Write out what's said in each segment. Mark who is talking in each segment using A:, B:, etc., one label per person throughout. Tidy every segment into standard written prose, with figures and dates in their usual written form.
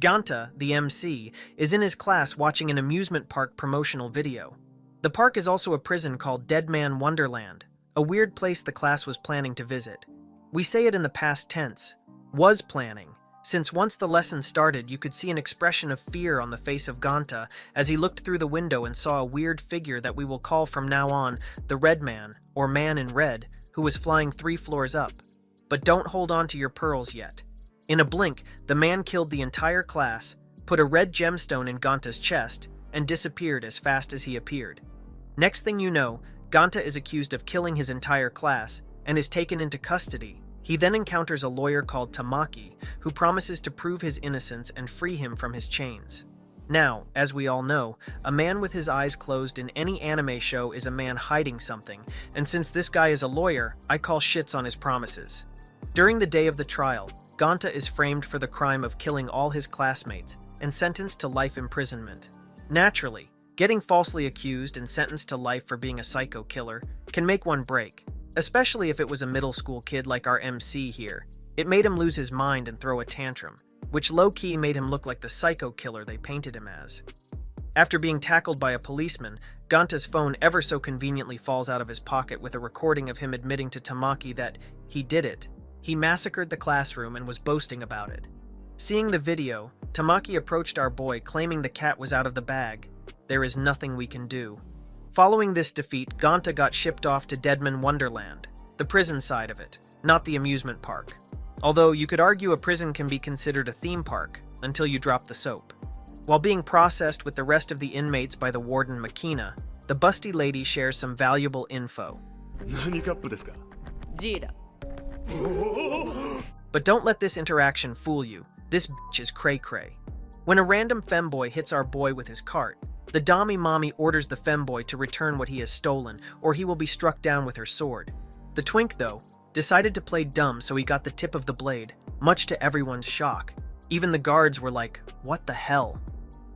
A: Ganta, the MC, is in his class watching an amusement park promotional video. The park is also a prison called Dead Man Wonderland, a weird place the class was planning to visit. We say it in the past tense, was planning, since once the lesson started you could see an expression of fear on the face of Ganta as he looked through the window and saw a weird figure that we will call from now on the Red Man, or Man in Red, who was flying 3 floors up. But don't hold on to your pearls yet. In a blink, the man killed the entire class, put a red gemstone in Ganta's chest, and disappeared as fast as he appeared. Next thing you know, Ganta is accused of killing his entire class and is taken into custody. He then encounters a lawyer called Tamaki, who promises to prove his innocence and free him from his chains. Now, as we all know, a man with his eyes closed in any anime show is a man hiding something, and since this guy is a lawyer, I call shits on his promises. During the day of the trial, Ganta is framed for the crime of killing all his classmates and sentenced to life imprisonment. Naturally, getting falsely accused and sentenced to life for being a psycho killer can make one break, especially if it was a middle school kid like our MC here. It made him lose his mind and throw a tantrum, which low-key made him look like the psycho killer they painted him as. After being tackled by a policeman, Ganta's phone ever so conveniently falls out of his pocket with a recording of him admitting to Tamaki that he did it. He massacred the classroom and was boasting about it. Seeing the video, Tamaki approached our boy claiming the cat was out of the bag. There is nothing we can do. Following this defeat, Ganta got shipped off to Deadman Wonderland, the prison side of it, not the amusement park. Although you could argue a prison can be considered a theme park until you drop the soap. While being processed with the rest of the inmates by the warden Makina, the busty lady shares some valuable info.
B: 何カップですか?
C: G だ。
A: But don't let this interaction fool you. This bitch is cray-cray. When a random femboy hits our boy with his cart, the Dami mommy orders the femboy to return what he has stolen, or he will be struck down with her sword. The twink, though, decided to play dumb, so he got the tip of the blade, much to everyone's shock. Even the guards were like, what the hell?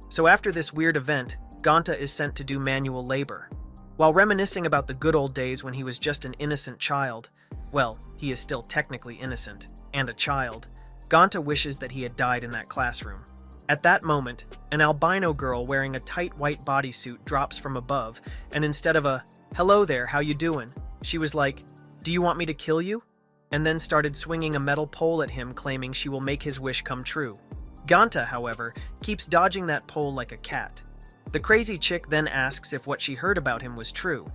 A: So after this weird event, Ganta is sent to do manual labor. While reminiscing about the good old days when he was just an innocent child, well, he is still technically innocent, and a child, Ganta wishes that he had died in that classroom. At that moment, an albino girl wearing a tight white bodysuit drops from above, and instead of a, "Hello there, how you doing?" she was like, "Do you want me to kill you?" and then started swinging a metal pole at him claiming she will make his wish come true. Ganta, however, keeps dodging that pole like a cat. The crazy chick then asks if what she heard about him was true.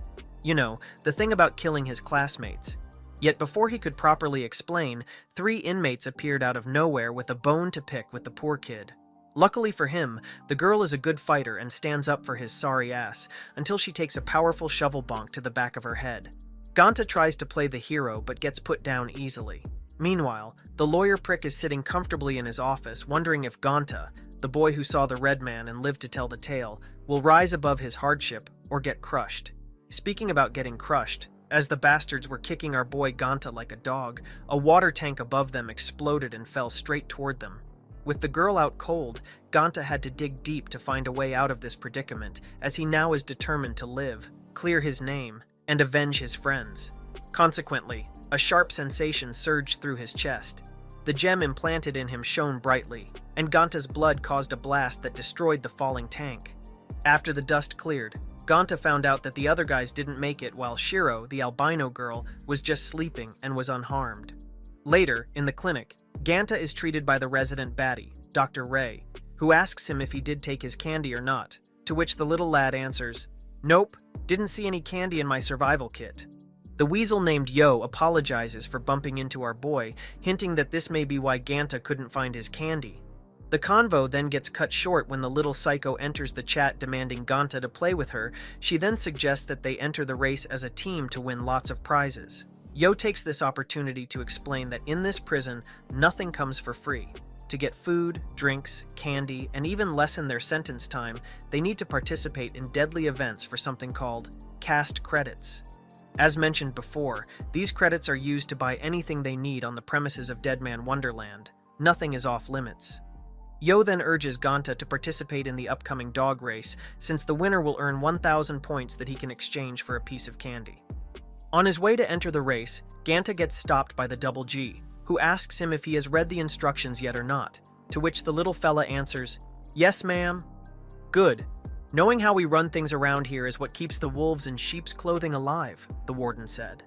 A: You know, the thing about killing his classmates. Yet before he could properly explain, 3 inmates appeared out of nowhere with a bone to pick with the poor kid. Luckily for him, the girl is a good fighter and stands up for his sorry ass until she takes a powerful shovel bonk to the back of her head. Ganta tries to play the hero but gets put down easily. Meanwhile, the lawyer prick is sitting comfortably in his office wondering if Ganta, the boy who saw the red man and lived to tell the tale, will rise above his hardship or get crushed. Speaking about getting crushed, as the bastards were kicking our boy Ganta like a dog, a water tank above them exploded and fell straight toward them. With the girl out cold, Ganta had to dig deep to find a way out of this predicament, as he now is determined to live, clear his name, and avenge his friends. Consequently, a sharp sensation surged through his chest. The gem implanted in him shone brightly, and Ganta's blood caused a blast that destroyed the falling tank. After the dust cleared, Ganta found out that the other guys didn't make it while Shiro, the albino girl, was just sleeping and was unharmed. Later, in the clinic, Ganta is treated by the resident baddie, Dr. Ray, who asks him if he did take his candy or not, to which the little lad answers, "Nope, didn't see any candy in my survival kit." The weasel named Yo apologizes for bumping into our boy, hinting that this may be why Ganta couldn't find his candy. The convo then gets cut short when the little psycho enters the chat demanding Ganta to play with her. She then suggests that they enter the race as a team to win lots of prizes. Yo takes this opportunity to explain that in this prison, nothing comes for free. To get food, drinks, candy, and even lessen their sentence time, they need to participate in deadly events for something called cast credits. As mentioned before, these credits are used to buy anything they need on the premises of Deadman Wonderland. Nothing is off limits. Yo then urges Ganta to participate in the upcoming dog race, since the winner will earn 1,000 points that he can exchange for a piece of candy. On his way to enter the race, Ganta gets stopped by the Double G, who asks him if he has read the instructions yet or not, to which the little fella answers, "Yes, ma'am." "Good. Knowing how we run things around here is what keeps the wolves in sheep's clothing alive," the warden said.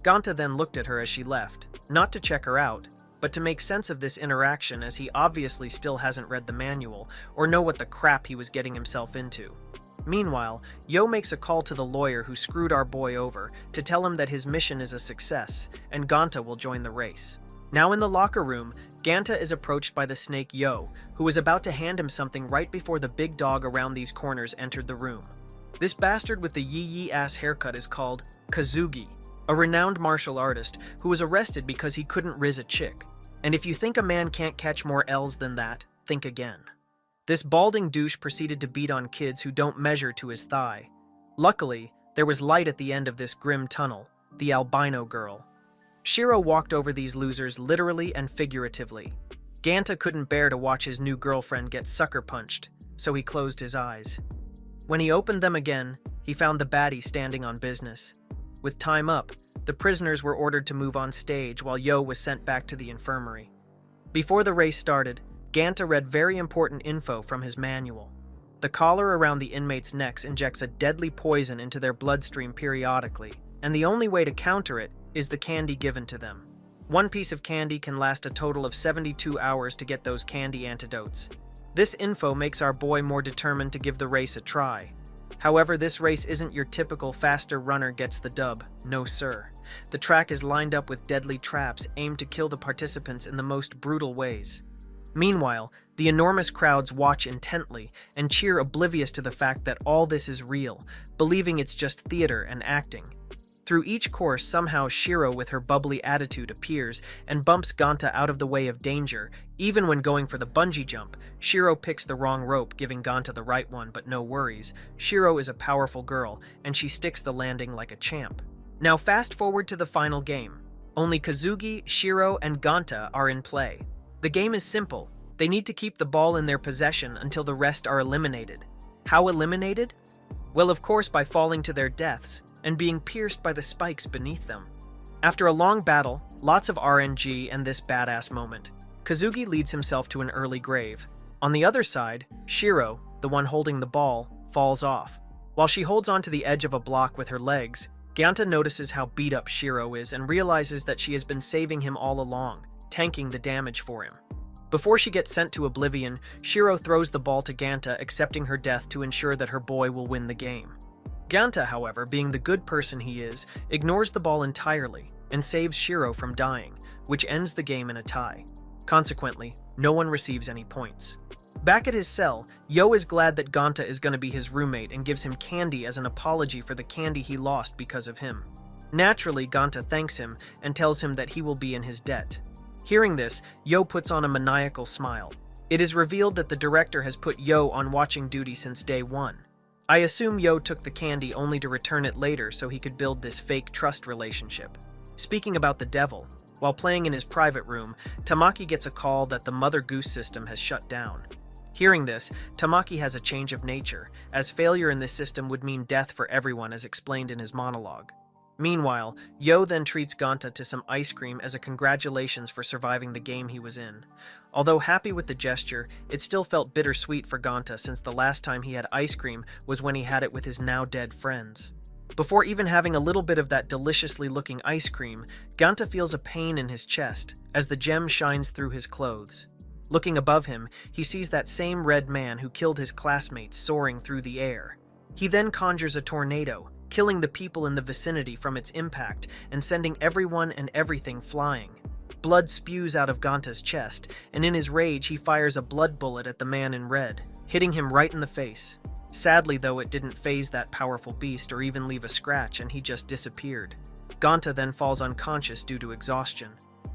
A: Ganta then looked at her as she left, not to check her out, but to make sense of this interaction, as he obviously still hasn't read the manual or know what the crap he was getting himself into. Meanwhile, Yo makes a call to the lawyer who screwed our boy over to tell him that his mission is a success and Ganta will join the race. Now in the locker room, Ganta is approached by the snake Yo, who was about to hand him something right before the big dog around these corners entered the room. This bastard with the yee-yee-ass haircut is called Kazugi, a renowned martial artist who was arrested because he couldn't riz a chick. And if you think a man can't catch more L's than that, think again. This balding douche proceeded to beat on kids who don't measure to his thigh. Luckily, there was light at the end of this grim tunnel, the albino girl. Shiro walked over these losers literally and figuratively. Ganta couldn't bear to watch his new girlfriend get sucker punched, so he closed his eyes. When he opened them again, he found the baddie standing on business. With time up, the prisoners were ordered to move on stage while Yo was sent back to the infirmary. Before the race started, Ganta read very important info from his manual. The collar around the inmates' necks injects a deadly poison into their bloodstream periodically, and the only way to counter it is the candy given to them. One piece of candy can last a total of 72 hours to get those candy antidotes. This info makes our boy more determined to give the race a try. However, this race isn't your typical faster runner gets the dub. No sir. The track is lined up with deadly traps aimed to kill the participants in the most brutal ways. Meanwhile, the enormous crowds watch intently and cheer oblivious to the fact that all this is real, believing it's just theater and acting. Through each course, somehow Shiro with her bubbly attitude appears and bumps Ganta out of the way of danger. Even when going for the bungee jump, Shiro picks the wrong rope, giving Ganta the right one, but no worries. Shiro is a powerful girl, and she sticks the landing like a champ. Now fast forward to the final game. Only Kazugi, Shiro, and Ganta are in play. The game is simple. They need to keep the ball in their possession until the rest are eliminated. How eliminated? Well, of course, by falling to their deaths and being pierced by the spikes beneath them. After a long battle, lots of RNG, and this badass moment, Kazugi leads himself to an early grave. On the other side, Shiro, the one holding the ball, falls off. While she holds onto the edge of a block with her legs, Ganta notices how beat up Shiro is and realizes that she has been saving him all along, tanking the damage for him. Before she gets sent to oblivion, Shiro throws the ball to Ganta, accepting her death to ensure that her boy will win the game. Ganta, however, being the good person he is, ignores the ball entirely and saves Shiro from dying, which ends the game in a tie. Consequently, no one receives any points. Back at his cell, Yo is glad that Ganta is going to be his roommate and gives him candy as an apology for the candy he lost because of him. Naturally, Ganta thanks him and tells him that he will be in his debt. Hearing this, Yo puts on a maniacal smile. It is revealed that the director has put Yo on watching duty since day one. I assume Yo took the candy only to return it later so he could build this fake trust relationship. Speaking about the devil, while playing in his private room, Tamaki gets a call that the Mother Goose system has shut down. Hearing this, Tamaki has a change of nature, as failure in this system would mean death for everyone as explained in his monologue. Meanwhile, Yo then treats Ganta to some ice cream as a congratulations for surviving the game he was in. Although happy with the gesture, it still felt bittersweet for Ganta since the last time he had ice cream was when he had it with his now dead friends. Before even having a little bit of that deliciously looking ice cream, Ganta feels a pain in his chest as the gem shines through his clothes. Looking above him, he sees that same red man who killed his classmates soaring through the air. He then conjures a tornado, killing the people in the vicinity from its impact and sending everyone and everything flying. Blood spews out of Ganta's chest, and in his rage he fires a blood bullet at the man in red, hitting him right in the face. Sadly, though, it didn't faze that powerful beast or even leave a scratch, and he just disappeared. Ganta then falls unconscious due to exhaustion.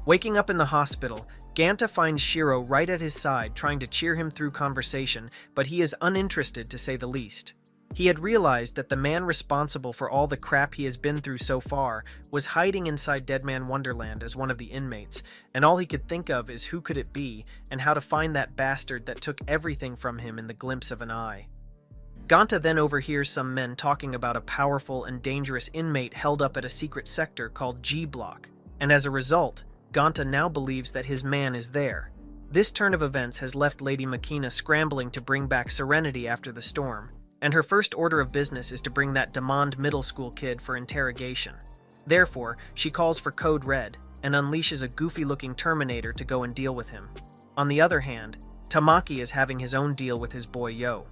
A: Waking up in the hospital, Ganta finds Shiro right at his side trying to cheer him through conversation, but he is uninterested to say the least. He had realized that the man responsible for all the crap he has been through so far was hiding inside Deadman Wonderland as one of the inmates, and all he could think of is who could it be and how to find that bastard that took everything from him in the glimpse of an eye. Ganta then overhears some men talking about a powerful and dangerous inmate held up at a secret sector called G Block, and as a result, Ganta now believes that his man is there. This turn of events has left Lady Makina scrambling to bring back serenity after the storm, and her first order of business is to bring that Demond middle school kid for interrogation. Therefore, she calls for Code Red and unleashes a goofy-looking Terminator to go and deal with him. On the other hand, Tamaki is having his own deal with his boy Yo.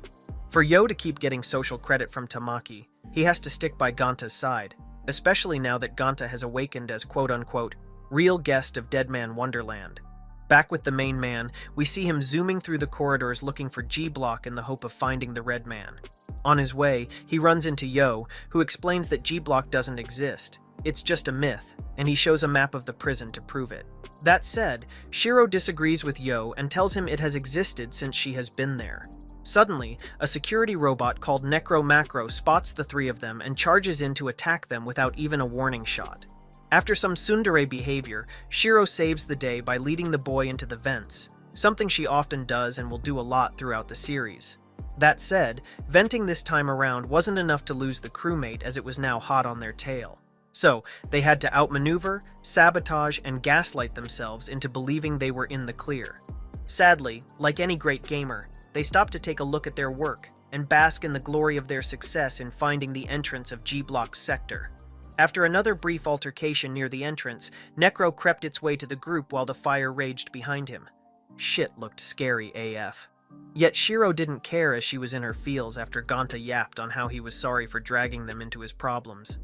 A: For Yo to keep getting social credit from Tamaki, he has to stick by Ganta's side, especially now that Ganta has awakened as quote-unquote real guest of Deadman Wonderland. Back with the main man, we see him zooming through the corridors looking for G-Block in the hope of finding the Red Man. On his way, he runs into Yo, who explains that G-Block doesn't exist. It's just a myth, and he shows a map of the prison to prove it. That said, Shiro disagrees with Yo and tells him it has existed since she has been there. Suddenly, a security robot called Necro Macro spots the three of them and charges in to attack them without even a warning shot. After some tsundere behavior, Shiro saves the day by leading the boy into the vents, something she often does and will do a lot throughout the series. That said, venting this time around wasn't enough to lose the crewmate as it was now hot on their tail. So, they had to outmaneuver, sabotage, and gaslight themselves into believing they were in the clear. Sadly, like any great gamer, they stop to take a look at their work and bask in the glory of their success in finding the entrance of G-Block's sector. After another brief altercation near the entrance, Necro crept its way to the group while the fire raged behind him. Shit looked scary AF. Yet Shiro didn't care as she was in her feels after Ganta yapped on how he was sorry for dragging them into his problems.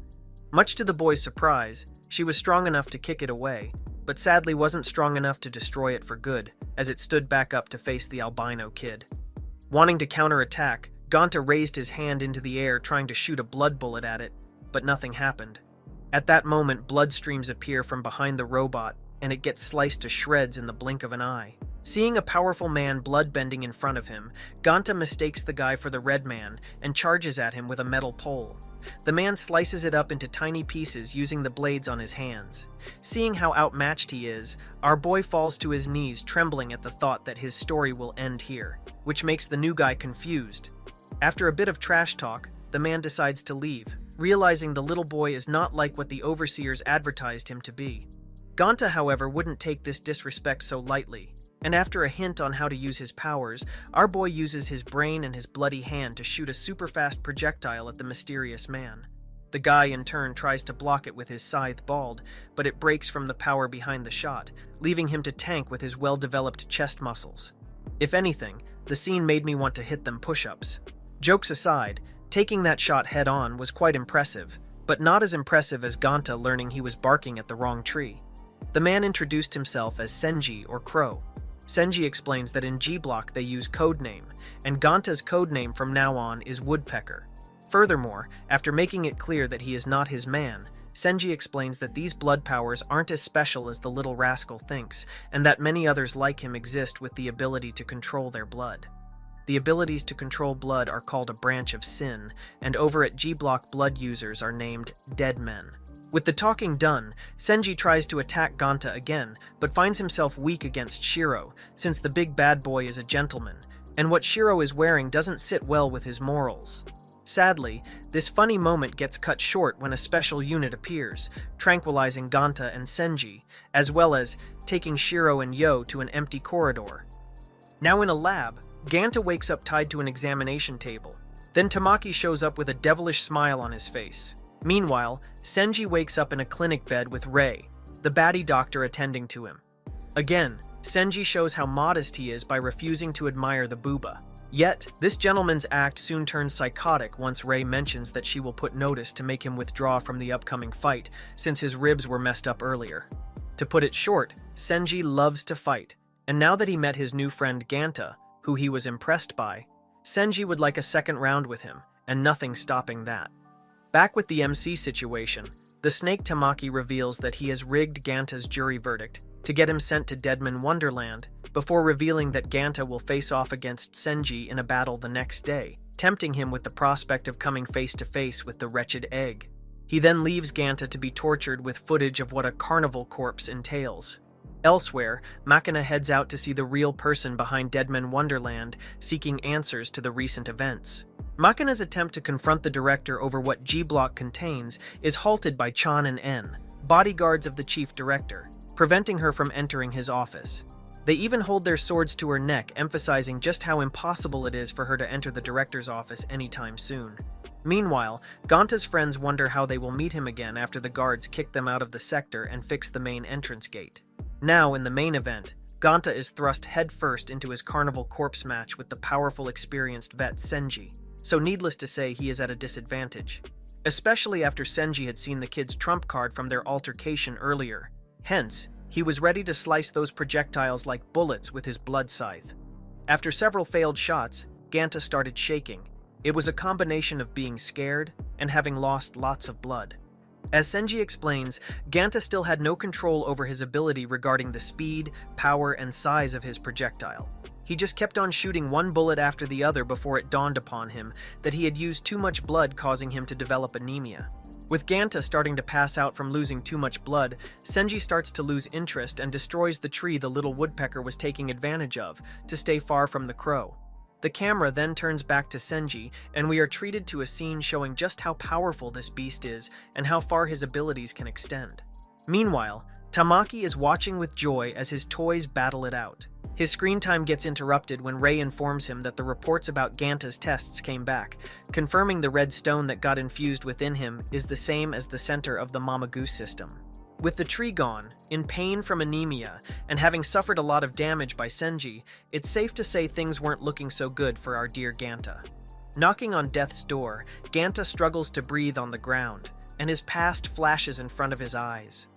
A: Much to the boy's surprise, she was strong enough to kick it away, but sadly wasn't strong enough to destroy it for good, as it stood back up to face the albino kid. Wanting to counterattack, Ganta raised his hand into the air trying to shoot a blood bullet at it, but nothing happened. At that moment, blood streams appear from behind the robot, and it gets sliced to shreds in the blink of an eye. Seeing a powerful man bloodbending in front of him, Ganta mistakes the guy for the Red Man and charges at him with a metal pole. The man slices it up into tiny pieces using the blades on his hands. Seeing how outmatched he is, our boy falls to his knees trembling at the thought that his story will end here, which makes the new guy confused. After a bit of trash talk, the man decides to leave, realizing the little boy is not like what the overseers advertised him to be. Ganta, however, wouldn't take this disrespect so lightly, and after a hint on how to use his powers, our boy uses his brain and his bloody hand to shoot a super-fast projectile at the mysterious man. The guy, in turn, tries to block it with his scythe bald, but it breaks from the power behind the shot, leaving him to tank with his well-developed chest muscles. If anything, the scene made me want to hit them push-ups. Jokes aside, taking that shot head-on was quite impressive, but not as impressive as Ganta learning he was barking at the wrong tree. The man introduced himself as Senji, or Crow. Senji explains that in G-Block they use codename, and Ganta's codename from now on is Woodpecker. Furthermore, after making it clear that he is not his man, Senji explains that these blood powers aren't as special as the little rascal thinks, and that many others like him exist with the ability to control their blood. The abilities to control blood are called a branch of sin, and over at G-Block blood users are named Dead Men. With the talking done, Senji tries to attack Ganta again, but finds himself weak against Shiro, since the big bad boy is a gentleman, and what Shiro is wearing doesn't sit well with his morals. Sadly, this funny moment gets cut short when a special unit appears, tranquilizing Ganta and Senji, as well as taking Shiro and Yo to an empty corridor. Now in a lab, Ganta wakes up tied to an examination table. Then Tamaki shows up with a devilish smile on his face. Meanwhile, Senji wakes up in a clinic bed with Rei, the baddie doctor, attending to him. Again, Senji shows how modest he is by refusing to admire the booba. Yet, this gentleman's act soon turns psychotic once Rei mentions that she will put notice to make him withdraw from the upcoming fight, since his ribs were messed up earlier. To put it short, Senji loves to fight, and now that he met his new friend Ganta, who he was impressed by, Senji would like a second round with him, and nothing stopping that. Back with the MC situation, the Snake Tamaki reveals that he has rigged Ganta's jury verdict to get him sent to Deadman Wonderland, before revealing that Ganta will face off against Senji in a battle the next day, tempting him with the prospect of coming face-to-face with the wretched egg. He then leaves Ganta to be tortured with footage of what a carnival corpse entails. Elsewhere, Makina heads out to see the real person behind Deadman Wonderland, seeking answers to the recent events. Makina's attempt to confront the director over what G-Block contains is halted by Chan and En, bodyguards of the chief director, preventing her from entering his office. They even hold their swords to her neck, emphasizing just how impossible it is for her to enter the director's office anytime soon. Meanwhile, Ganta's friends wonder how they will meet him again after the guards kick them out of the sector and fix the main entrance gate. Now, in the main event, Ganta is thrust headfirst into his carnival corpse match with the powerful, experienced vet Senji, so needless to say he is at a disadvantage. Especially after Senji had seen the kid's trump card from their altercation earlier. Hence, he was ready to slice those projectiles like bullets with his blood scythe. After several failed shots, Ganta started shaking. It was a combination of being scared and having lost lots of blood. As Senji explains, Ganta still had no control over his ability regarding the speed, power, and size of his projectile. He just kept on shooting one bullet after the other before it dawned upon him that he had used too much blood, causing him to develop anemia. With Ganta starting to pass out from losing too much blood, Senji starts to lose interest and destroys the tree the little woodpecker was taking advantage of to stay far from the crow. The camera then turns back to Senji, and we are treated to a scene showing just how powerful this beast is and how far his abilities can extend. Meanwhile, Tamaki is watching with joy as his toys battle it out. His screen time gets interrupted when Rei informs him that the reports about Ganta's tests came back, confirming the red stone that got infused within him is the same as the center of the Mama Goose system. With the tree gone, in pain from anemia, and having suffered a lot of damage by Senji, it's safe to say things weren't looking so good for our dear Ganta. Knocking on death's door, Ganta struggles to breathe on the ground, and his past flashes in front of his eyes.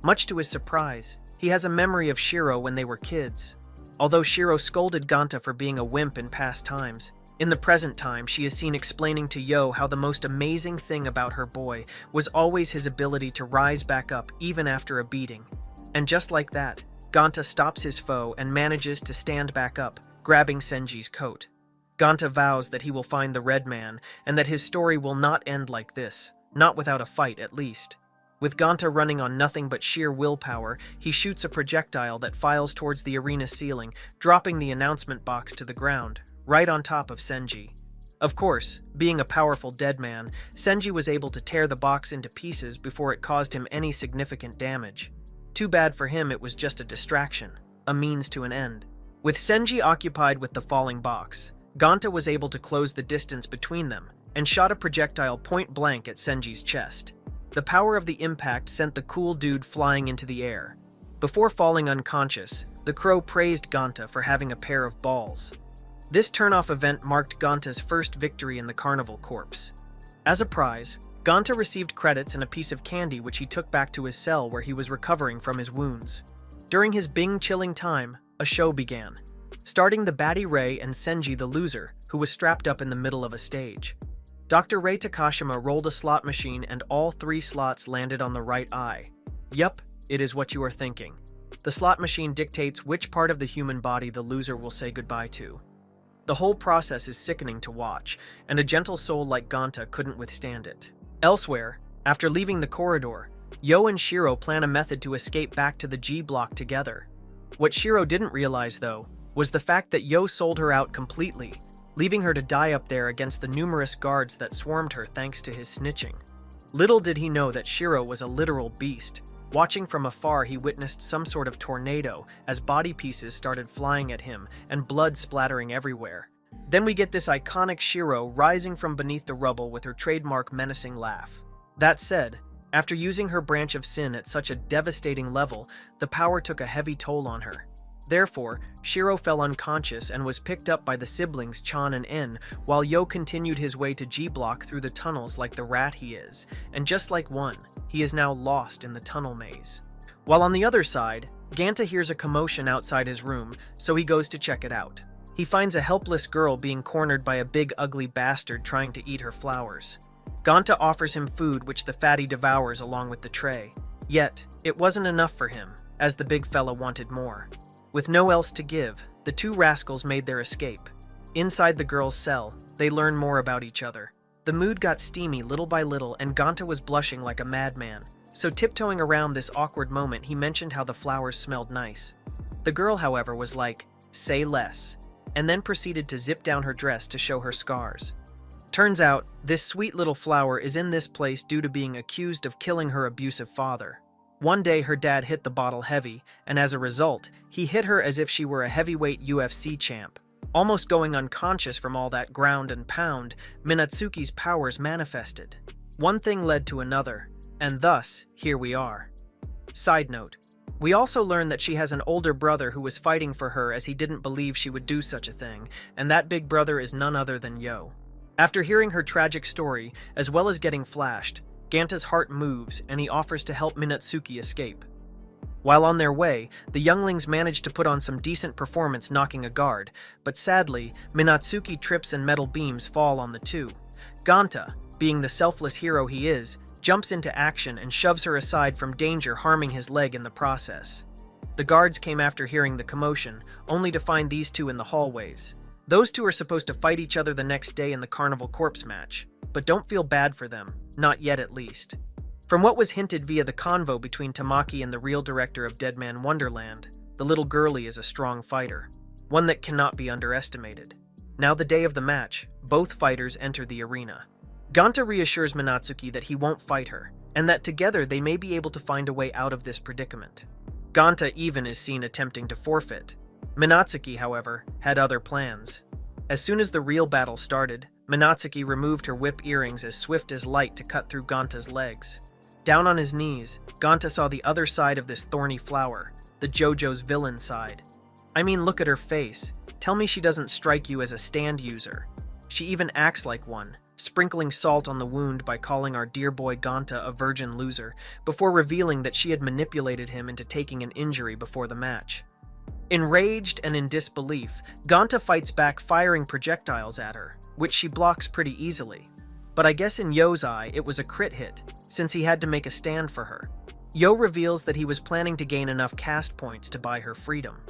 A: Much to his surprise, he has a memory of Shiro when they were kids. Although Shiro scolded Ganta for being a wimp in past times, in the present time she is seen explaining to Yo how the most amazing thing about her boy was always his ability to rise back up even after a beating. And just like that, Ganta stops his foe and manages to stand back up, grabbing Senji's coat. Ganta vows that he will find the Red Man and that his story will not end like this, not without a fight at least. With Ganta running on nothing but sheer willpower, he shoots a projectile that files towards the arena ceiling, dropping the announcement box to the ground, right on top of Senji. Of course, being a powerful dead man, Senji was able to tear the box into pieces before it caused him any significant damage. Too bad for him it was just a distraction, a means to an end. With Senji occupied with the falling box, Ganta was able to close the distance between them and shot a projectile point blank at Senji's chest. The power of the impact sent the cool dude flying into the air. Before falling unconscious, the crow praised Ganta for having a pair of balls. This turn-off event marked Ganta's first victory in the carnival corpse. As a prize, Ganta received credits and a piece of candy which he took back to his cell where he was recovering from his wounds. During his Bing-chilling time, a show began, starting the baddie Rei and Senji the loser, who was strapped up in the middle of a stage. Dr. Rei Takashima rolled a slot machine and all 3 slots landed on the right eye. Yup, it is what you are thinking. The slot machine dictates which part of the human body the loser will say goodbye to. The whole process is sickening to watch, and a gentle soul like Ganta couldn't withstand it. Elsewhere, after leaving the corridor, Yo and Shiro plan a method to escape back to the G block together. What Shiro didn't realize, though, was the fact that Yo sold her out completely, leaving her to die up there against the numerous guards that swarmed her thanks to his snitching. Little did he know that Shiro was a literal beast. Watching from afar, he witnessed some sort of tornado as body pieces started flying at him and blood splattering everywhere. Then we get this iconic Shiro rising from beneath the rubble with her trademark menacing laugh. That said, after using her branch of sin at such a devastating level, the power took a heavy toll on her. Therefore, Shiro fell unconscious and was picked up by the siblings Chan and En, while Yo continued his way to G-Block through the tunnels like the rat he is, and just like one, he is now lost in the tunnel maze. While on the other side, Ganta hears a commotion outside his room, so he goes to check it out. He finds a helpless girl being cornered by a big ugly bastard trying to eat her flowers. Ganta offers him food which the fatty devours along with the tray. Yet, it wasn't enough for him, as the big fella wanted more. With no else to give, the 2 rascals made their escape. Inside the girl's cell, they learn more about each other. The mood got steamy little by little and Ganta was blushing like a madman. So tiptoeing around this awkward moment, he mentioned how the flowers smelled nice. The girl, however, was like, "Say less," and then proceeded to zip down her dress to show her scars. Turns out, this sweet little flower is in this place due to being accused of killing her abusive father. One day her dad hit the bottle heavy, and as a result, he hit her as if she were a heavyweight UFC champ. Almost going unconscious from all that ground and pound, Minatsuki's powers manifested. One thing led to another, and thus, here we are. Side note. We also learn that she has an older brother who was fighting for her as he didn't believe she would do such a thing, and that big brother is none other than Yo. After hearing her tragic story, as well as getting flashed, Ganta's heart moves and he offers to help Minatsuki escape. While on their way, the younglings manage to put on some decent performance knocking a guard, but sadly, Minatsuki trips and metal beams fall on the two. Ganta, being the selfless hero he is, jumps into action and shoves her aside from danger, harming his leg in the process. The guards came after hearing the commotion, only to find these two in the hallways. Those two are supposed to fight each other the next day in the Carnival Corpse match, but don't feel bad for them, not yet at least. From what was hinted via the convo between Tamaki and the real director of Deadman Wonderland, the little girlie is a strong fighter, one that cannot be underestimated. Now the day of the match, both fighters enter the arena. Ganta reassures Minatsuki that he won't fight her, and that together they may be able to find a way out of this predicament. Ganta even is seen attempting to forfeit. Minatsuki, however, had other plans. As soon as the real battle started, Minatsuki removed her whip earrings as swift as light to cut through Ganta's legs. Down on his knees, Ganta saw the other side of this thorny flower, the JoJo's villain side. I mean, look at her face. Tell me she doesn't strike you as a stand user. She even acts like one, sprinkling salt on the wound by calling our dear boy Ganta a virgin loser, before revealing that she had manipulated him into taking an injury before the match. Enraged and in disbelief, Ganta fights back, firing projectiles at her, which she blocks pretty easily. But I guess in Yo's eye, it was a crit hit, since he had to make a stand for her. Yo reveals that he was planning to gain enough cast points to buy her freedom.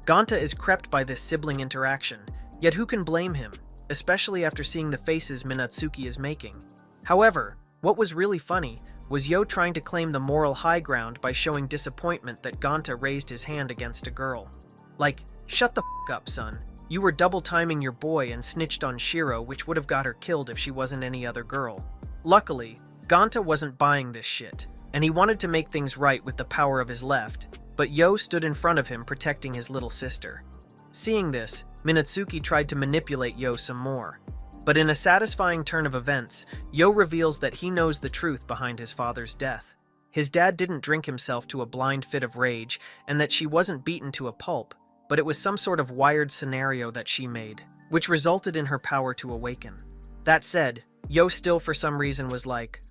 A: Ganta is crept by this sibling interaction, yet who can blame him, especially after seeing the faces Minatsuki is making. However, what was really funny was Yo trying to claim the moral high ground by showing disappointment that Ganta raised his hand against a girl. Like, shut the f*** up, son. You were double-timing your boy and snitched on Shiro, which would have got her killed if she wasn't any other girl. Luckily, Ganta wasn't buying this shit, and he wanted to make things right with the power of his left, but Yo stood in front of him protecting his little sister. Seeing this, Minatsuki tried to manipulate Yo some more. But in a satisfying turn of events, Yo reveals that he knows the truth behind his father's death. His dad didn't drink himself to a blind fit of rage, and that she wasn't beaten to a pulp, but it was some sort of wired scenario that she made, which resulted in her power to awaken. That said, Yo still for some reason was like,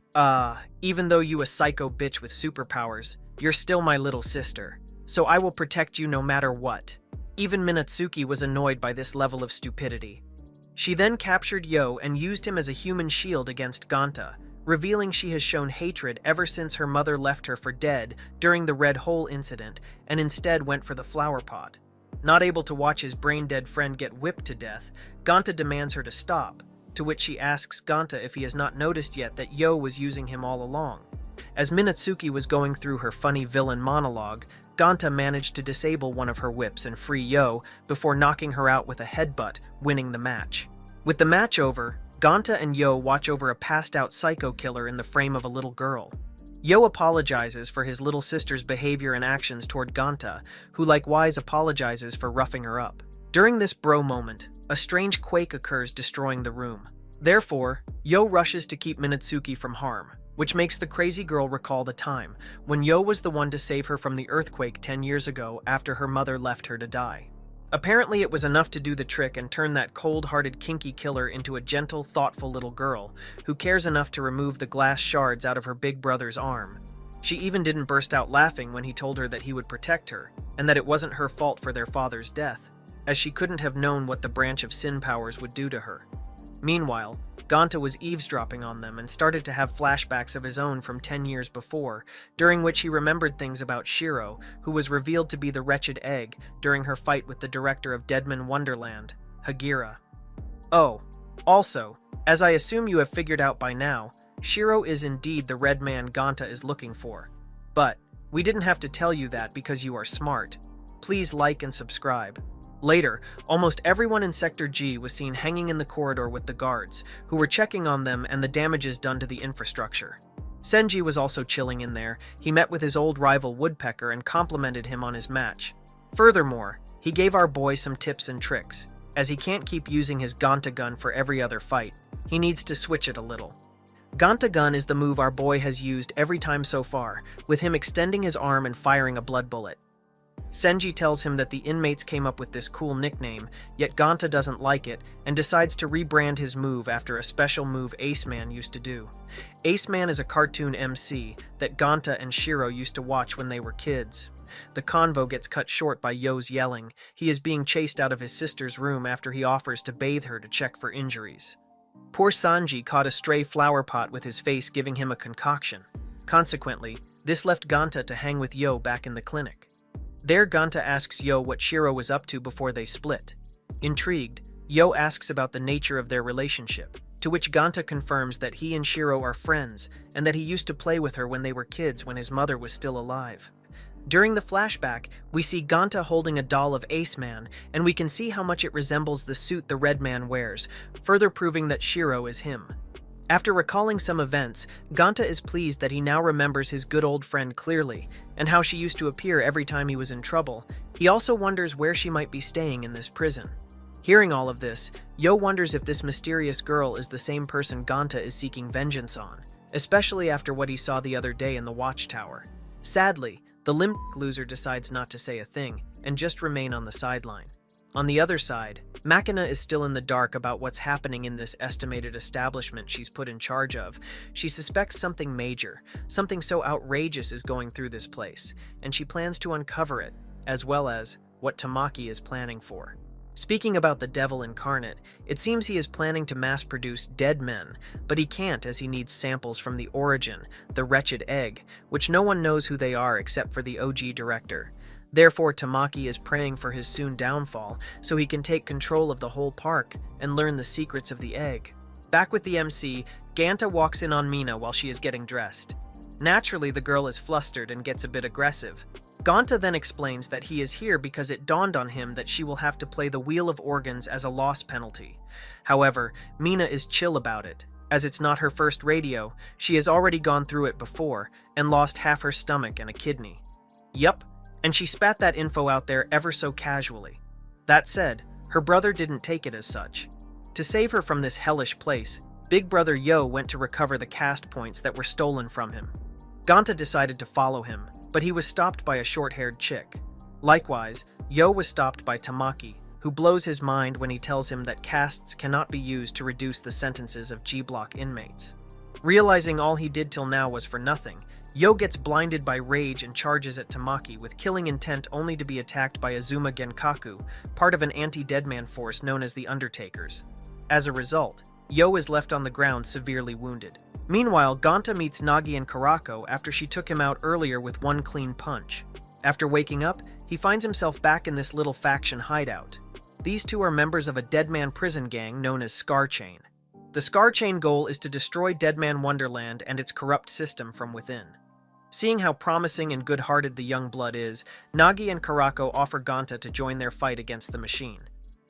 A: even though you a psycho bitch with superpowers, you're still my little sister, so I will protect you no matter what. Even Minatsuki was annoyed by this level of stupidity. She then captured Yo and used him as a human shield against Ganta, revealing she has shown hatred ever since her mother left her for dead during the Red Hole incident and instead went for the flower pot. Not able to watch his brain-dead friend get whipped to death, Ganta demands her to stop, to which she asks Ganta if he has not noticed yet that Yo was using him all along. As Minatsuki was going through her funny villain monologue, Ganta managed to disable one of her whips and free Yo before knocking her out with a headbutt, winning the match. With the match over, Ganta and Yo watch over a passed-out psycho killer in the frame of a little girl. Yo apologizes for his little sister's behavior and actions toward Ganta, who likewise apologizes for roughing her up. During this bro moment, a strange quake occurs, destroying the room. Therefore, Yo rushes to keep Minatsuki from harm, which makes the crazy girl recall the time when Yo was the one to save her from the earthquake 10 years ago after her mother left her to die. Apparently it was enough to do the trick and turn that cold-hearted kinky killer into a gentle, thoughtful little girl who cares enough to remove the glass shards out of her big brother's arm. She even didn't burst out laughing when he told her that he would protect her and that it wasn't her fault for their father's death, as she couldn't have known what the branch of Sin powers would do to her. Meanwhile, Ganta was eavesdropping on them and started to have flashbacks of his own from 10 years before, during which he remembered things about Shiro, who was revealed to be the wretched egg during her fight with the director of Deadman Wonderland, Hagira. Oh, also, as I assume you have figured out by now, Shiro is indeed the red man Ganta is looking for. But we didn't have to tell you that because you are smart. Please like and subscribe. Later, almost everyone in Sector G was seen hanging in the corridor with the guards, who were checking on them and the damages done to the infrastructure. Senji was also chilling in there. He met with his old rival Woodpecker and complimented him on his match. Furthermore, he gave our boy some tips and tricks. As he can't keep using his Ganta gun for every other fight, he needs to switch it a little. Ganta gun is the move our boy has used every time so far, with him extending his arm and firing a blood bullet. Senji tells him that the inmates came up with this cool nickname, yet Ganta doesn't like it and decides to rebrand his move after a special move Ace Man used to do. Ace Man is a cartoon MC that Ganta and Shiro used to watch when they were kids. The convo gets cut short by Yo's yelling. He is being chased out of his sister's room after he offers to bathe her to check for injuries. Poor Sanji caught a stray flower pot with his face giving him a concoction. Consequently, this left Ganta to hang with Yo back in the clinic. There, Ganta asks Yo what Shiro was up to before they split. Intrigued, Yo asks about the nature of their relationship, to which Ganta confirms that he and Shiro are friends and that he used to play with her when they were kids when his mother was still alive. During the flashback, we see Ganta holding a doll of Ace Man, and we can see how much it resembles the suit the Red Man wears, further proving that Shiro is him. After recalling some events, Ganta is pleased that he now remembers his good old friend clearly, and how she used to appear every time he was in trouble. He also wonders where she might be staying in this prison. Hearing all of this, Yo wonders if this mysterious girl is the same person Ganta is seeking vengeance on, especially after what he saw the other day in the watchtower. Sadly, the limp loser decides not to say a thing, and just remain on the sideline. On the other side, Makina is still in the dark about what's happening in this estimated establishment she's put in charge of. She suspects something major, something so outrageous is going through this place, and she plans to uncover it, as well as what Tamaki is planning for. Speaking about the devil incarnate, it seems he is planning to mass-produce dead men, but he can't as he needs samples from the origin, the wretched egg, which no one knows who they are except for the OG director. Therefore, Tamaki is praying for his soon downfall so he can take control of the whole park and learn the secrets of the egg. Back with the MC, Ganta walks in on Mina while she is getting dressed. Naturally, the girl is flustered and gets a bit aggressive. Ganta then explains that he is here because it dawned on him that she will have to play the Wheel of Organs as a loss penalty. However, Mina is chill about it. As it's not her first rodeo, she has already gone through it before and lost half her stomach and a kidney. Yup. And she spat that info out there ever so casually. That said, her brother didn't take it as such. To save her from this hellish place, Big Brother Yo went to recover the cast points that were stolen from him. Ganta decided to follow him, but he was stopped by a short-haired chick. Likewise, Yo was stopped by Tamaki, who blows his mind when he tells him that casts cannot be used to reduce the sentences of G-Block inmates. Realizing all he did till now was for nothing, Yo gets blinded by rage and charges at Tamaki with killing intent only to be attacked by Azuma Genkaku, part of an anti-Deadman force known as the Undertakers. As a result, Yo is left on the ground severely wounded. Meanwhile, Ganta meets Nagi and Karako after she took him out earlier with one clean punch. After waking up, he finds himself back in this little faction hideout. These two are members of a Deadman prison gang known as Scar Chain. The Scar Chain goal is to destroy Deadman Wonderland and its corrupt system from within. Seeing how promising and good-hearted the young blood is, Nagi and Karako offer Ganta to join their fight against the machine.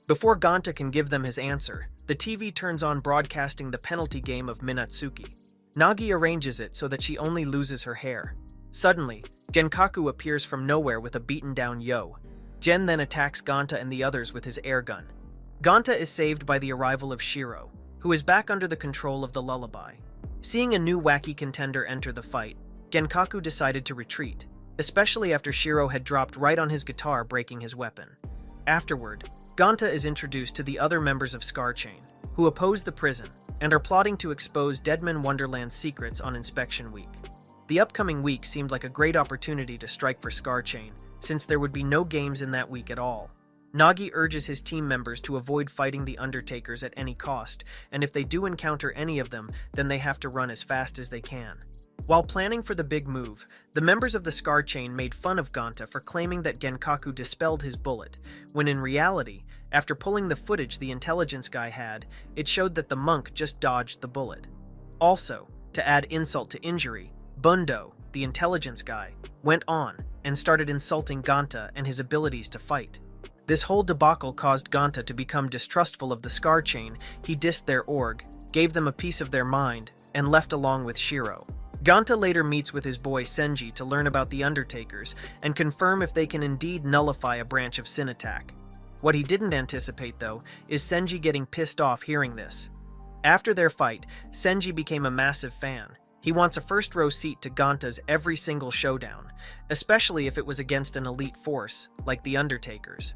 A: Before Ganta can give them his answer, the TV turns on broadcasting the penalty game of Minatsuki. Nagi arranges it so that she only loses her hair. Suddenly, Genkaku appears from nowhere with a beaten-down Yo. Gen then attacks Ganta and the others with his air gun. Ganta is saved by the arrival of Shiro, who is back under the control of the lullaby. Seeing a new wacky contender enter the fight, Genkaku decided to retreat, especially after Shiro had dropped right on his guitar, breaking his weapon. Afterward, Ganta is introduced to the other members of Scar Chain, who oppose the prison and are plotting to expose Deadman Wonderland's secrets on Inspection Week. The upcoming week seemed like a great opportunity to strike for Scar Chain, since there would be no games in that week at all. Nagi urges his team members to avoid fighting the Undertakers at any cost, and if they do encounter any of them, then they have to run as fast as they can. While planning for the big move, the members of the Scar Chain made fun of Ganta for claiming that Genkaku dispelled his bullet, when in reality, after pulling the footage the intelligence guy had, it showed that the monk just dodged the bullet. Also, to add insult to injury, Bundo, the intelligence guy, went on and started insulting Ganta and his abilities to fight. This whole debacle caused Ganta to become distrustful of the Scar Chain. He dissed their org, gave them a piece of their mind, and left along with Shiro. Ganta later meets with his boy Senji to learn about the Undertakers and confirm if they can indeed nullify a branch of Sin Attack. What he didn't anticipate, though, is Senji getting pissed off hearing this. After their fight, Senji became a massive fan. He wants a first-row seat to Ganta's every single showdown, especially if it was against an elite force, like the Undertakers.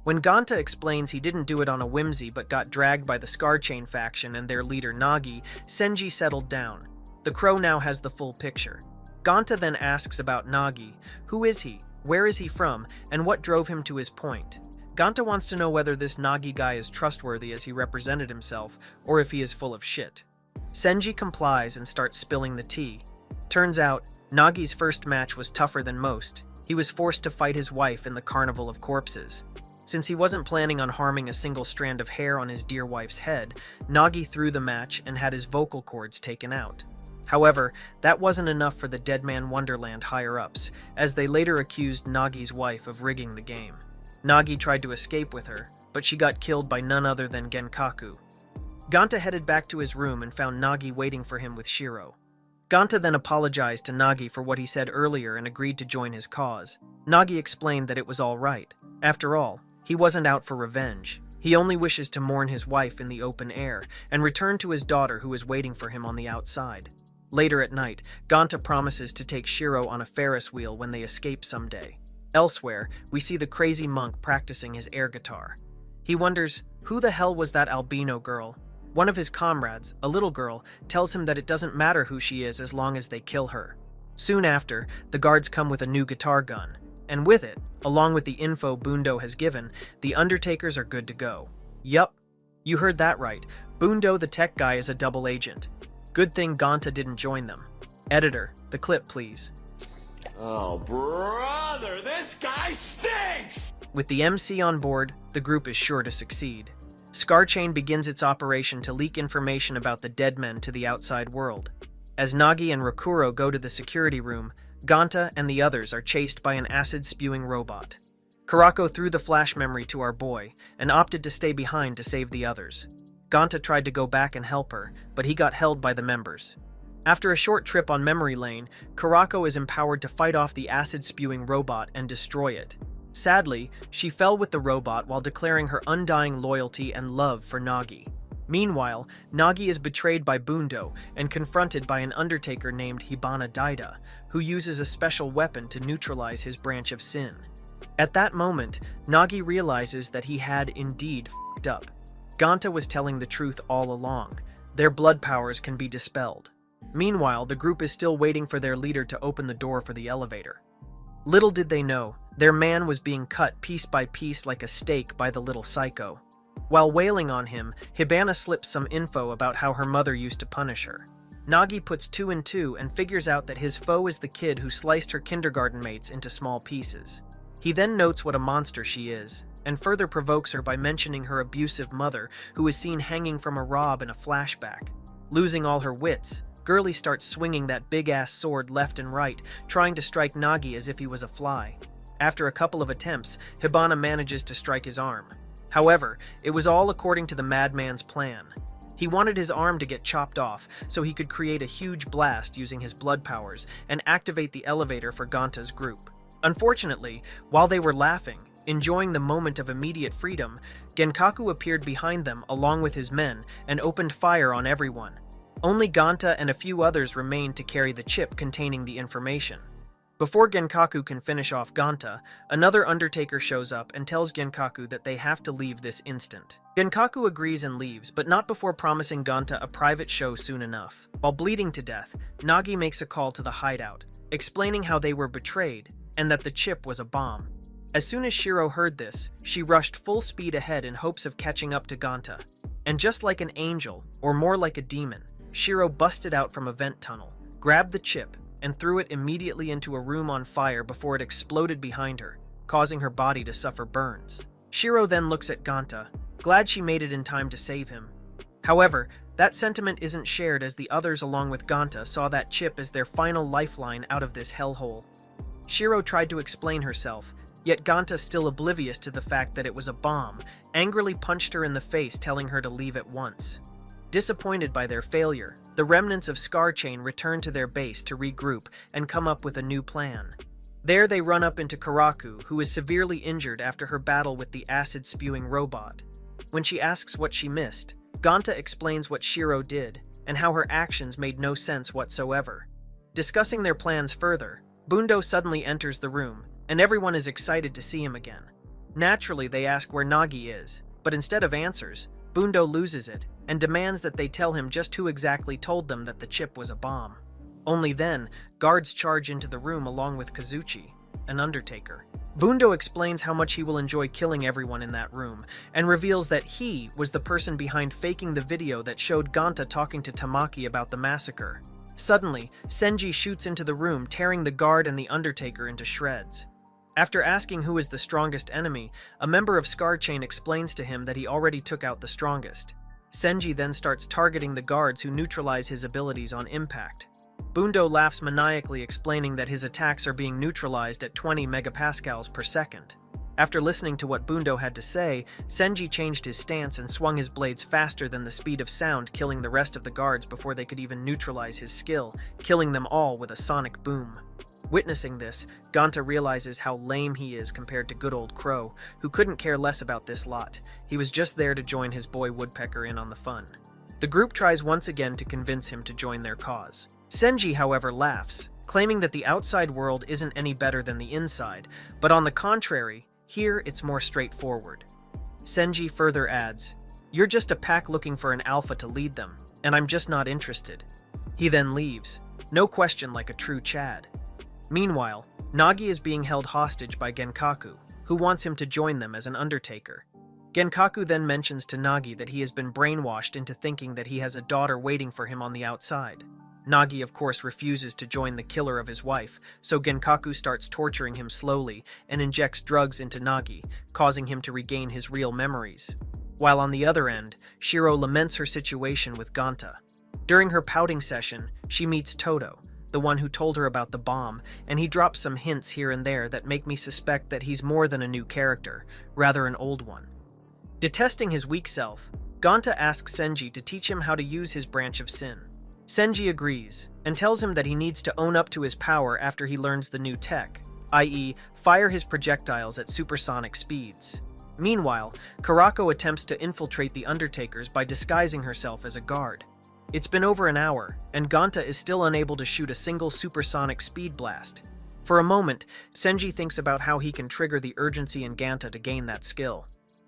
A: When Ganta explains he didn't do it on a whimsy but got dragged by the Scarchain faction and their leader Nagi, Senji settled down. The crow now has the full picture. Ganta then asks about Nagi. Who is he? Where is he from? And what drove him to his point? Ganta wants to know whether this Nagi guy is trustworthy as he represented himself, or if he is full of shit. Senji complies and starts spilling the tea. Turns out, Nagi's first match was tougher than most. He was forced to fight his wife in the Carnival of Corpses. Since he wasn't planning on harming a single strand of hair on his dear wife's head, Nagi threw the match and had his vocal cords taken out. However, that wasn't enough for the Deadman Wonderland higher-ups, as they later accused Nagi's wife of rigging the game. Nagi tried to escape with her, but she got killed by none other than Genkaku. Ganta headed back to his room and found Nagi waiting for him with Shiro. Ganta then apologized to Nagi for what he said earlier and agreed to join his cause. Nagi explained that it was all right. After all, he wasn't out for revenge. He only wishes to mourn his wife in the open air and return to his daughter who is waiting for him on the outside. Later at night, Ganta promises to take Shiro on a Ferris wheel when they escape someday. Elsewhere, we see the crazy monk practicing his air guitar. He wonders, who the hell was that albino girl? One of his comrades, a little girl, tells him that it doesn't matter who she is as long as they kill her. Soon after, the guards come with a new guitar gun, and with it, along with the info Bundo has given, the Undertakers are good to go. Yup, you heard that right. Bundo the tech guy is a double agent. Good thing Ganta didn't join them. Editor, the clip please.
B: Oh, brother, this guy stinks!
A: With the MC on board, the group is sure to succeed. Scarchain begins its operation to leak information about the dead men to the outside world. As Nagi and Rakuro go to the security room, Ganta and the others are chased by an acid-spewing robot. Kurako threw the flash memory to our boy and opted to stay behind to save the others. Ganta tried to go back and help her, but he got held by the members. After a short trip on memory lane, Kurako is empowered to fight off the acid-spewing robot and destroy it. Sadly, she fell with the robot while declaring her undying loyalty and love for Nagi. Meanwhile, Nagi is betrayed by Bundo and confronted by an Undertaker named Hibana Daida, who uses a special weapon to neutralize his branch of Sin. At that moment, Nagi realizes that he had indeed f***ed up. Ganta was telling the truth all along. Their blood powers can be dispelled. Meanwhile, the group is still waiting for their leader to open the door for the elevator. Little did they know, their man was being cut piece by piece like a steak by the little psycho. While wailing on him, Hibana slips some info about how her mother used to punish her. Nagi puts 2 and 2 and figures out that his foe is the kid who sliced her kindergarten mates into small pieces. He then notes what a monster she is, and further provokes her by mentioning her abusive mother, who is seen hanging from a rob in a flashback. Losing all her wits, Girly starts swinging that big-ass sword left and right, trying to strike Nagi as if he was a fly. After a couple of attempts, Hibana manages to strike his arm. However, it was all according to the madman's plan. He wanted his arm to get chopped off so he could create a huge blast using his blood powers and activate the elevator for Ganta's group. Unfortunately, while they were laughing, enjoying the moment of immediate freedom, Genkaku appeared behind them along with his men and opened fire on everyone. Only Ganta and a few others remained to carry the chip containing the information. Before Genkaku can finish off Ganta, another Undertaker shows up and tells Genkaku that they have to leave this instant. Genkaku agrees and leaves, but not before promising Ganta a private show soon enough. While bleeding to death, Nagi makes a call to the hideout, explaining how they were betrayed and that the chip was a bomb. As soon as Shiro heard this, she rushed full speed ahead in hopes of catching up to Ganta. And just like an angel, or more like a demon, Shiro busted out from a vent tunnel, grabbed the chip, and threw it immediately into a room on fire before it exploded behind her, causing her body to suffer burns. Shiro then looks at Ganta, glad she made it in time to save him. However, that sentiment isn't shared as the others along with Ganta saw that chip as their final lifeline out of this hellhole. Shiro tried to explain herself, yet Ganta, still oblivious to the fact that it was a bomb, angrily punched her in the face, telling her to leave at once. Disappointed by their failure, the remnants of Scar Chain return to their base to regroup and come up with a new plan. There they run up into Karaku, who is severely injured after her battle with the acid-spewing robot. When she asks what she missed, Ganta explains what Shiro did and how her actions made no sense whatsoever. Discussing their plans further, Bundo suddenly enters the room, and everyone is excited to see him again. Naturally, they ask where Nagi is, but instead of answers, Bundo loses it and demands that they tell him just who exactly told them that the chip was a bomb. Only then, guards charge into the room along with Kazuchi, an Undertaker. Bundo explains how much he will enjoy killing everyone in that room, and reveals that he was the person behind faking the video that showed Ganta talking to Tamaki about the massacre. Suddenly, Senji shoots into the room, tearing the guard and the Undertaker into shreds. After asking who is the strongest enemy, a member of Scar Chain explains to him that he already took out the strongest. Senji then starts targeting the guards who neutralize his abilities on impact. Bundo laughs maniacally, explaining that his attacks are being neutralized at 20 megapascals per second. After listening to what Bundo had to say, Senji changed his stance and swung his blades faster than the speed of sound, killing the rest of the guards before they could even neutralize his skill, killing them all with a sonic boom. Witnessing this, Ganta realizes how lame he is compared to good old Crow, who couldn't care less about this lot. He was just there to join his boy Woodpecker in on the fun. The group tries once again to convince him to join their cause. Senji, however, laughs, claiming that the outside world isn't any better than the inside, but on the contrary, here it's more straightforward. Senji further adds, "You're just a pack looking for an alpha to lead them, and I'm just not interested." He then leaves, no question, like a true Chad. Meanwhile, Nagi is being held hostage by Genkaku, who wants him to join them as an Undertaker. Genkaku then mentions to Nagi that he has been brainwashed into thinking that he has a daughter waiting for him on the outside. Nagi, of course, refuses to join the killer of his wife, so Genkaku starts torturing him slowly and injects drugs into Nagi, causing him to regain his real memories. While on the other end, Shiro laments her situation with Ganta. During her pouting session, she meets Todo, the one who told her about the bomb, and he drops some hints here and there that make me suspect that he's more than a new character, rather an old one. Detesting his weak self, Ganta asks Senji to teach him how to use his branch of Sin. Senji agrees, and tells him that he needs to own up to his power after he learns the new tech, i.e., fire his projectiles at supersonic speeds. Meanwhile, Karako attempts to infiltrate the Undertakers by disguising herself as a guard. It's been over an hour, and Ganta is still unable to shoot a single supersonic speed blast. For a moment, Senji thinks about how he can trigger the urgency in Ganta to gain that skill.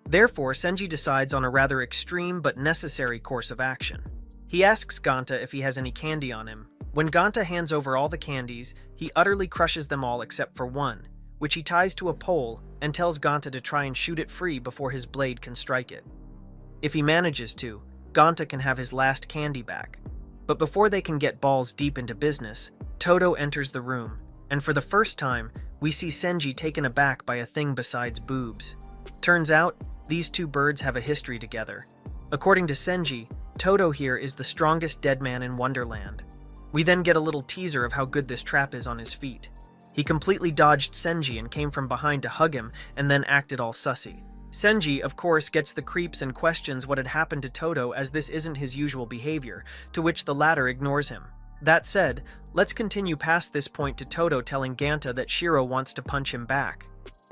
A: Therefore, Senji decides on a rather extreme but necessary course of action. He asks Ganta if he has any candy on him. When Ganta hands over all the candies, he utterly crushes them all except for one, which he ties to a pole and tells Ganta to try and shoot it free before his blade can strike it. If he manages to, Ganta can have his last candy back. But before they can get balls deep into business, Todo enters the room, and for the first time, we see Senji taken aback by a thing besides boobs. Turns out, these two birds have a history together. According to Senji, Todo here is the strongest dead man in Wonderland. We then get a little teaser of how good this trap is on his feet. He completely dodged Senji and came from behind to hug him, and then acted all sussy. Senji, of course, gets the creeps and questions what had happened to Todo, as this isn't his usual behavior, to which the latter ignores him. That said, let's continue past this point to Todo telling Ganta that Shiro wants to punch him back.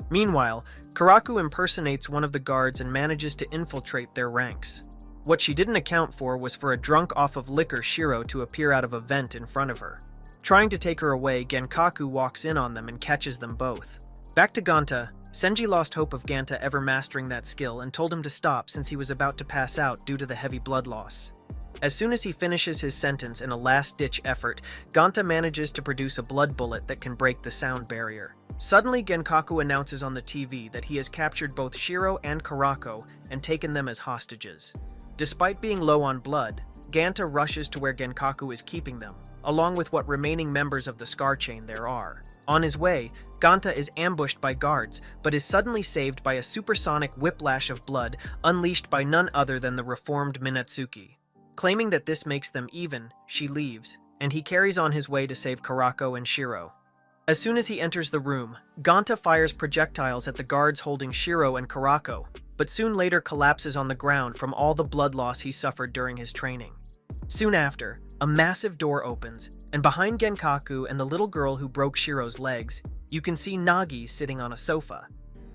A: Meanwhile, Karaku impersonates one of the guards and manages to infiltrate their ranks. What she didn't account for was for a drunk off of liquor Shiro to appear out of a vent in front of her. Trying to take her away, Genkaku walks in on them and catches them both. Back to Ganta, Senji lost hope of Ganta ever mastering that skill and told him to stop since he was about to pass out due to the heavy blood loss. As soon as he finishes his sentence in a last-ditch effort, Ganta manages to produce a blood bullet that can break the sound barrier. Suddenly, Genkaku announces on the TV that he has captured both Shiro and Karako and taken them as hostages. Despite being low on blood, Ganta rushes to where Genkaku is keeping them, along with what remaining members of the Scar Chain there are. On his way, Ganta is ambushed by guards, but is suddenly saved by a supersonic whiplash of blood unleashed by none other than the reformed Minetsuki. Claiming that this makes them even, she leaves, and he carries on his way to save Karako and Shiro. As soon as he enters the room, Ganta fires projectiles at the guards holding Shiro and Karako, but soon later collapses on the ground from all the blood loss he suffered during his training. Soon after, a massive door opens, and behind Genkaku and the little girl who broke Shiro's legs, you can see Nagi sitting on a sofa.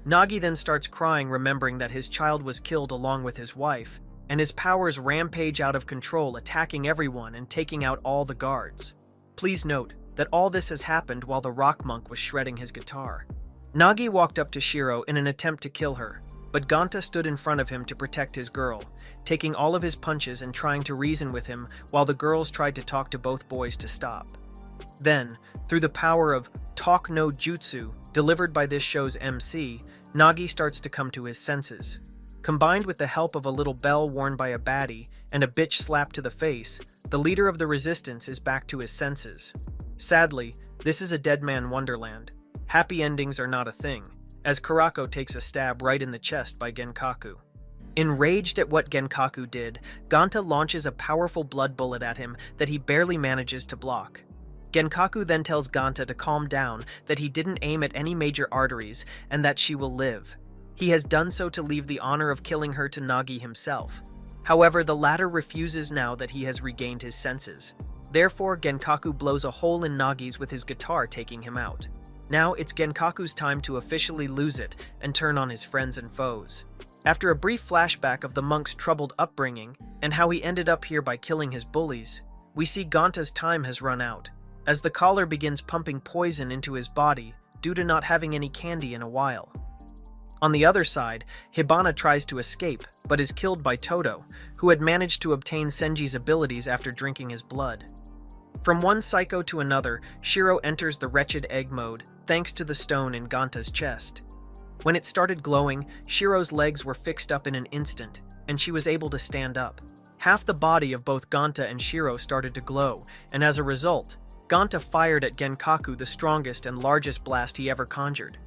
A: Nagi then starts crying, remembering that his child was killed along with his wife, and his powers rampage out of control, attacking everyone and taking out all the guards. Please note that all this has happened while the rock monk was shredding his guitar. Nagi walked up to Shiro in an attempt to kill her, but Ganta stood in front of him to protect his girl, taking all of his punches and trying to reason with him while the girls tried to talk to both boys to stop. Then, through the power of Talk no Jutsu, delivered by this show's MC, Nagi starts to come to his senses. Combined with the help of a little bell worn by a baddie and a bitch slap to the face, the leader of the resistance is back to his senses. Sadly, this is a dead man wonderland. Happy endings are not a thing, as Karako takes a stab right in the chest by Genkaku. Enraged at what Genkaku did, Ganta launches a powerful blood bullet at him that he barely manages to block. Genkaku then tells Ganta to calm down, that he didn't aim at any major arteries, and that she will live. He has done so to leave the honor of killing her to Nagi himself. However, the latter refuses now that he has regained his senses. Therefore, Genkaku blows a hole in Nagi's with his guitar, taking him out. Now it's Genkaku's time to officially lose it and turn on his friends and foes. After a brief flashback of the monk's troubled upbringing and how he ended up here by killing his bullies, we see Ganta's time has run out, as the collar begins pumping poison into his body due to not having any candy in a while. On the other side, Hibana tries to escape, but is killed by Todo, who had managed to obtain Senji's abilities after drinking his blood. From one psycho to another, Shiro enters the wretched egg mode, thanks to the stone in Ganta's chest. When it started glowing, Shiro's legs were fixed up in an instant, and she was able to stand up. Half the body of both Ganta and Shiro started to glow, and as a result, Ganta fired at Genkaku the strongest and largest blast he ever conjured.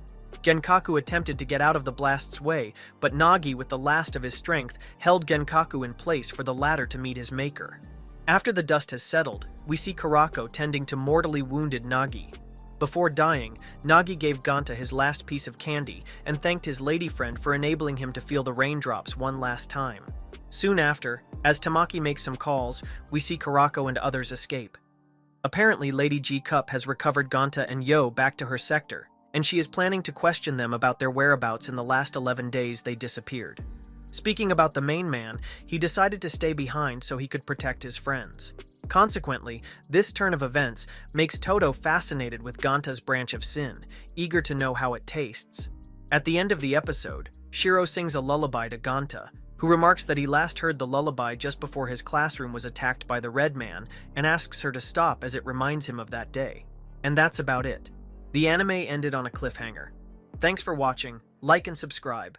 A: Genkaku attempted to get out of the blast's way, but Nagi, with the last of his strength, held Genkaku in place for the latter to meet his maker. After the dust has settled, we see Karako tending to mortally wounded Nagi. Before dying, Nagi gave Ganta his last piece of candy and thanked his lady friend for enabling him to feel the raindrops one last time. Soon after, as Tamaki makes some calls, we see Karako and others escape. Apparently, Lady G Cup has recovered Ganta and Yo back to her sector, and she is planning to question them about their whereabouts in the last 11 days they disappeared. Speaking about the main man, he decided to stay behind so he could protect his friends. Consequently, this turn of events makes Todo fascinated with Ganta's branch of sin, eager to know how it tastes. At the end of the episode, Shiro sings a lullaby to Ganta, who remarks that he last heard the lullaby just before his classroom was attacked by the Red Man, and asks her to stop as it reminds him of that day. And that's about it. The anime ended on a cliffhanger. Thanks for watching, like and subscribe.